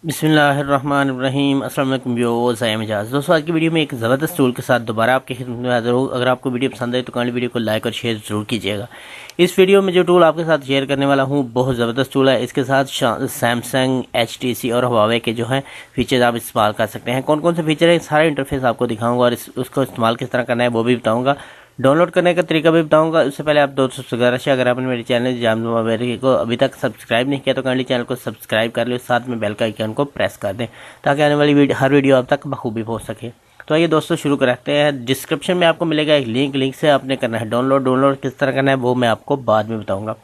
बिस्मिल्लाहिर्रहमानिर्रहीम। अस्सलाम वालेकुम व्यूअर्स, आई एम एजाज। दोस्तों, आज की वीडियो में एक ज़बरदस्त टूल के साथ दोबारा आपकी खिदमत में हाज़िर हूँ। अगर आपको वीडियो पसंद आए तो काइंडली वीडियो को लाइक और शेयर ज़रूर कीजिएगा। इस वीडियो में जो टूल आपके साथ शेयर करने वाला हूँ बहुत ज़बरदस्त टूल है। इसके साथ सैमसंग, HTC और हुआवे के जो है फीचर्स आप इस्तेमाल कर सकते हैं। कौन कौन से फीचर है सारा इंटरफेस आपको दिखाऊंगा और उसको इस्तेमाल किस तरह करना है वो भी बताऊँगा। डाउनलोड करने का तरीका भी बताऊंगा। उससे पहले आप दोस्तों से गुजारिश है, अगर आपने मेरे चैनल जाम को अभी तक सब्सक्राइब नहीं किया तो काइंडली चैनल को सब्सक्राइब कर लो, साथ में बेल का आइकन को प्रेस कर दें ताकि आने वाली हर वीडियो आप तक बखूबी पहुंच सके। तो आइए दोस्तों शुरू करते हैं। डिस्क्रिप्शन में आपको मिलेगा एक लिंक से आपने करना है डाउनलोड किस तरह करना है वो मैं आपको बाद में बताऊँगा।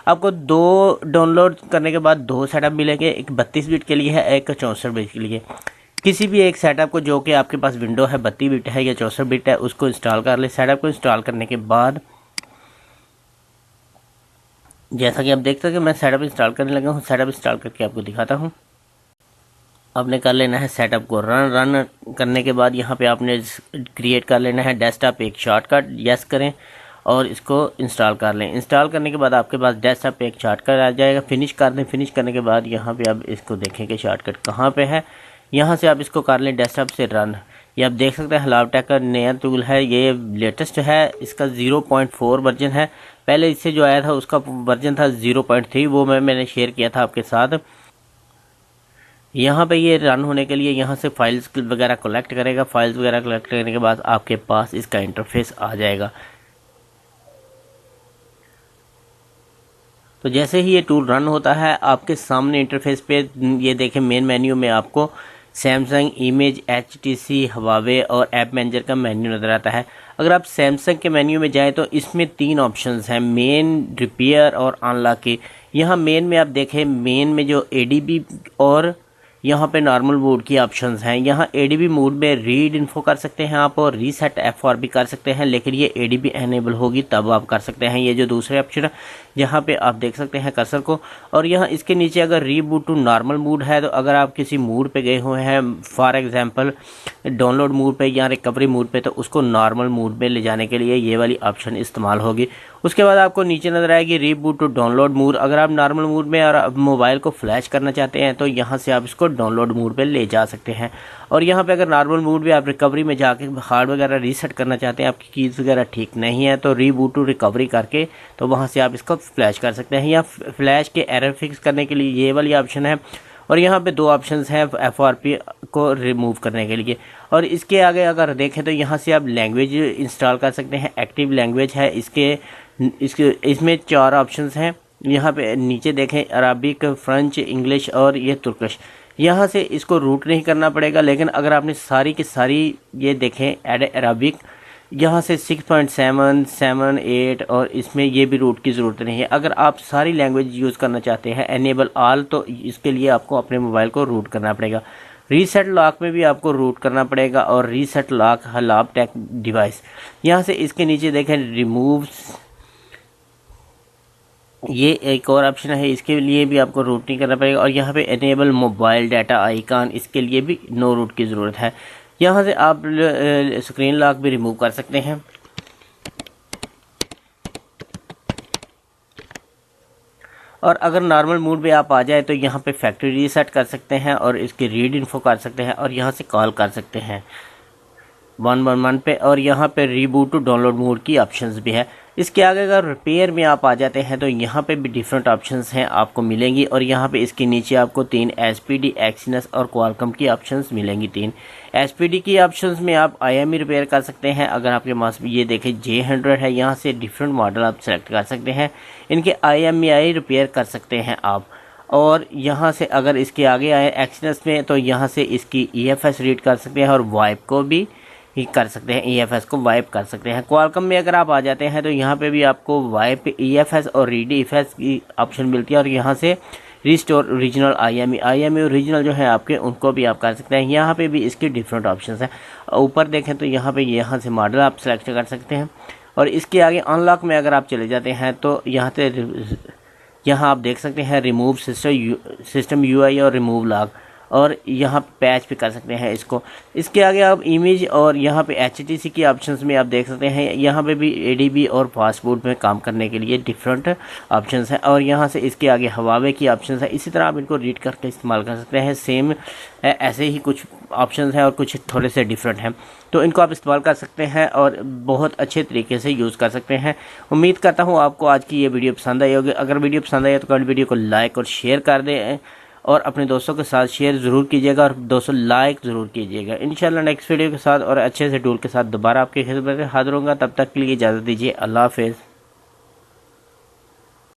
आपको दो डाउनलोड करने के बाद दो सेटअप मिलेंगे, एक 32 बिट के लिए है, एक 64 बिट के लिए। किसी भी एक सेटअप को जो कि आपके पास विंडो है 32 बिट है या 64 बिट है उसको इंस्टॉल कर ले। सेटअप को इंस्टॉल करने के बाद जैसा कि आप देख सकते हैं मैं सेटअप इंस्टॉल करने लगा हूँ। सेटअप इंस्टॉल करके आपको दिखाता हूँ। आपने कर लेना है सेटअप को रन करने के बाद यहाँ पे आपने क्रिएट कर लेना है डेस्कटॉप एक शॉर्टकट। यस करें और इसको इंस्टॉल कर लें। इंस्टॉल करने के बाद आपके पास डेस्कटॉप पे एक शॉर्टकट आ जाएगा। फिनिश कर दें। फिनिश करने के बाद यहाँ पे आप इसको देखें कि शॉर्टकट कहाँ पे है। यहाँ से आप इसको कर लें डेस्कटॉप से रन। ये आप देख सकते हैं हलावटेक का नया टूल है, ये लेटेस्ट है। इसका 0.4 वर्जन है। पहले इससे जो आया था उसका वर्जन था 0.3, वो मैंने शेयर किया था आपके साथ। यहाँ पे ये रन होने के लिए यहाँ से फाइल्स वगैरह कलेक्ट करेगा। फाइल्स वगैरह कलेक्ट करने के बाद आपके पास इसका इंटरफेस आ जाएगा। तो जैसे ही ये टूल रन होता है आपके सामने इंटरफेस पे ये देखें मेन मेन्यू में आपको सैमसंग, इमेज, HTC, हुआवे और ऐप मैनेजर का मेन्यू नज़र आता है। अगर आप सैमसंग के मेन्यू में जाएं तो इसमें 3 ऑप्शंस हैं, मेन, रिपेयर और अनलॉक के। यहाँ मेन में आप देखें, मेन में जो ADB और यहाँ पे नॉर्मल मोड की ऑप्शंस हैं। यहाँ ADB मोड में रीड इन्फो कर सकते हैं आप और रीसेट FRB कर सकते हैं, लेकिन ये ADB एनेबल होगी तब आप कर सकते हैं। ये जो दूसरे ऑप्शन है जहाँ पे आप देख सकते हैं कर्सर को, और यहाँ इसके नीचे अगर रीबूट टू नॉर्मल मोड है तो अगर आप किसी मोड पे गए हुए हैं, फॉर एग्जांपल डाउनलोड मोड पे या रिकवरी मोड पे, तो उसको नॉर्मल मोड में ले जाने के लिए ये वाली ऑप्शन इस्तेमाल होगी। उसके बाद आपको नीचे नजर आएगी रीबूट टू डाउनलोड मोड। अगर आप नॉर्मल मोड में और मोबाइल को फ्लैश करना चाहते हैं तो यहाँ से आप इसको डाउनलोड मोड पे ले जा सकते हैं। और यहाँ पे अगर नॉर्मल मोड में आप रिकवरी में जाके हार्ड वगैरह रीसेट करना चाहते हैं, आपकी कीज़ वगैरह ठीक नहीं है, तो रीबूट टू रिकवरी करके तो वहाँ से आप इसको फ्लैश कर सकते हैं। या फ्लैश के एरर फिक्स करने के लिए ये वाली ऑप्शन है। और यहाँ पे 2 ऑप्शंस हैं FRP को रिमूव करने के लिए। और इसके आगे अगर देखें तो यहाँ से आप लैंग्वेज इंस्टॉल कर सकते हैं। एक्टिव लैंग्वेज है इसमें 4 ऑप्शंस हैं। यहाँ पे नीचे देखें अरबिक, फ्रेंच, इंग्लिश और ये तुर्किश। यहाँ से इसको रूट नहीं करना पड़ेगा, लेकिन अगर आपने सारी की सारी ये देखें ऐड अरबिक, यहाँ से 6.7, 7, 8 और इसमें ये भी रूट की ज़रूरत नहीं है। अगर आप सारी लैंग्वेज यूज़ करना चाहते हैं एनेबल ऑल, तो इसके लिए आपको अपने मोबाइल को रूट करना पड़ेगा। रीसेट लॉक में भी आपको रूट करना पड़ेगा और रीसेट लॉक हलावटेक डिवाइस। यहाँ से इसके नीचे देखें रिमूव, ये एक और ऑप्शन है, इसके लिए भी आपको रूट नहीं करना पड़ेगा। और यहाँ पे एनेबल मोबाइल डाटा आइकन, इसके लिए भी नो रूट की ज़रूरत है। यहाँ से आप स्क्रीन लॉक भी रिमूव कर सकते हैं। और अगर नॉर्मल मोड पे आप आ जाए तो यहाँ पे फैक्ट्री रीसेट कर सकते हैं और इसकी रीड इन्फो कर सकते हैं और यहाँ से कॉल कर सकते हैं 111 पे। और यहाँ पे रीबूट टू डाउनलोड मोड की ऑप्शंस भी है। इसके आगे अगर रिपेयर में आप आ जाते हैं तो यहाँ पे भी डिफरेंट ऑप्शंस हैं आपको मिलेंगी। और यहाँ पे इसके नीचे आपको 3 SPD, एक्सीनस और क्वालकॉम की ऑप्शंस मिलेंगी। 3 SPD की ऑप्शंस में आप IMEI रिपेयर कर सकते हैं। अगर आपके पास ये देखें J100 है, यहाँ से डिफरेंट मॉडल आप सेलेक्ट कर सकते हैं, इनके IMEI रिपेयर कर सकते हैं आप। और यहाँ से अगर इसके आगे आए एक्सीनस में तो यहाँ से इसकी EFS रीड कर सकते हैं और वाइप को भी कर सकते हैं, EFS को वाइप कर सकते हैं। क्वालकॉम में अगर आप आ जाते हैं तो यहाँ पे भी आपको वाइप, EFS और रीड EFS की ऑप्शन मिलती है। और यहाँ से रिस्टोर ओरिजिनल IMEI ओरिजिनल जो है आपके, उनको भी आप कर सकते हैं। यहाँ पे भी इसकी डिफरेंट ऑप्शंस हैं। ऊपर देखें तो यहाँ से मॉडल आप सेलेक्ट कर सकते हैं। और इसके आगे अनलॉक में अगर आप चले जाते हैं तो यहाँ आप देख सकते हैं रिमूव सिस्टम UI और रिमूव लॉक। और यहाँ पैच भी कर सकते हैं इसको। इसके आगे आप इमेज और यहाँ पे HTC की ऑप्शंस में आप देख सकते हैं, यहाँ पे भी ADB और फास्टफूड में काम करने के लिए डिफरेंट ऑप्शंस हैं। और यहाँ से इसके आगे हवावे की ऑप्शंस है, इसी तरह आप इनको रीड करके इस्तेमाल कर सकते हैं। सेम ऐसे ही कुछ ऑप्शंस हैं और कुछ थोड़े से डिफरेंट हैं, तो इनको आप इस्तेमाल कर सकते हैं और बहुत अच्छे तरीके से यूज़ कर सकते हैं। उम्मीद करता हूँ आपको आज की ये वीडियो पसंद आई होगी। अगर वीडियो पसंद आई तो वीडियो को लाइक और शेयर कर दें और अपने दोस्तों के साथ शेयर ज़रूर कीजिएगा और दोस्तों लाइक ज़रूर कीजिएगा। इंशाल्लाह नेक्स्ट वीडियो के साथ और अच्छे से टूल के साथ दोबारा आपकी खिदमत में हाजिर होऊंगा। तब तक के लिए इजाज़त दीजिए। अल्लाह हाफ़िज़।